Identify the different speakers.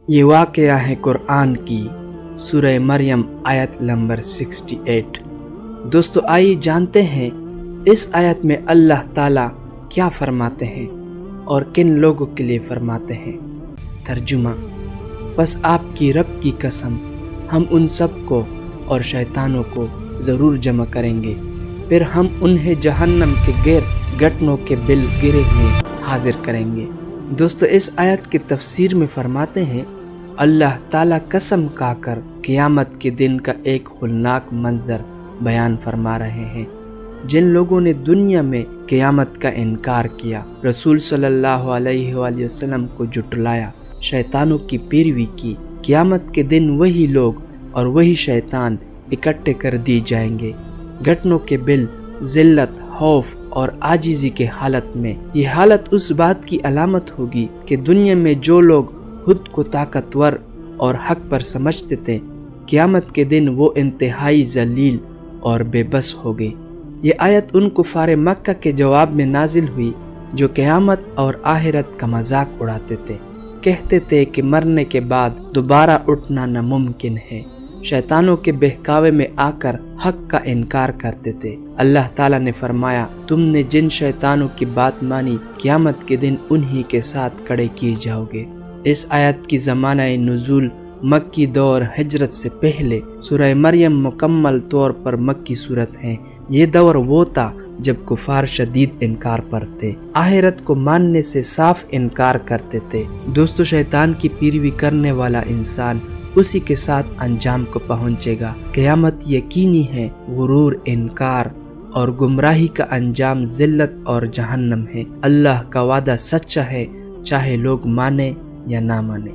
Speaker 1: یہ واقعہ ہے قرآن کی سورہ مریم آیت نمبر 68۔ دوستو آئیے جانتے ہیں اس آیت میں اللہ تعالیٰ کیا فرماتے ہیں اور کن لوگوں کے لیے فرماتے ہیں۔ ترجمہ: بس آپ کی رب کی قسم، ہم ان سب کو اور شیطانوں کو ضرور جمع کریں گے، پھر ہم انہیں جہنم کے گھٹنوں کے بل گرے ہوئے حاضر کریں گے۔ دوستو اس آیت کی تفسیر میں فرماتے ہیں اللہ تعالیٰ قسم کھا کر قیامت کے دن کا ایک ہولناک منظر بیان فرما رہے ہیں۔ جن لوگوں نے دنیا میں قیامت کا انکار کیا، رسول صلی اللہ علیہ وآلہ وسلم کو جھٹلایا، شیطانوں کی پیروی کی، قیامت کے دن وہی لوگ اور وہی شیطان اکٹھے کر دی جائیں گے، گھٹنوں کے بل، ذلت، خوف اور عاجزی کے حالت میں۔ یہ حالت اس بات کی علامت ہوگی کہ دنیا میں جو لوگ خود کو طاقتور اور حق پر سمجھتے تھے، قیامت کے دن وہ انتہائی ذلیل اور بے بس ہو گئے۔ یہ آیت ان کفار مکہ کے جواب میں نازل ہوئی جو قیامت اور آخرت کا مذاق اڑاتے تھے، کہتے تھے کہ مرنے کے بعد دوبارہ اٹھنا ناممکن ہے، شیطانوں کے بہکاوے میں آ کر حق کا انکار کرتے تھے۔ اللہ تعالیٰ نے فرمایا، تم نے جن شیطانوں کی بات مانی، قیامت کے دن انہی کے ساتھ کھڑے کیے جاؤ گے۔ اس آیت کی زمانہ نزول مکی دور ہجرت سے پہلے۔ سورہ مریم مکمل طور پر مکی صورت ہے۔ یہ دور وہ تھا جب کفار شدید انکار پر تھے، آخرت کو ماننے سے صاف انکار کرتے تھے۔ دوستو شیطان کی پیروی کرنے والا انسان اسی کے ساتھ انجام کو پہنچے گا۔ قیامت یقینی ہے، غرور، انکار اور گمراہی کا انجام ذلت اور جہنم ہے۔ اللہ کا وعدہ سچا ہے، چاہے لوگ مانے یا نہ مانے۔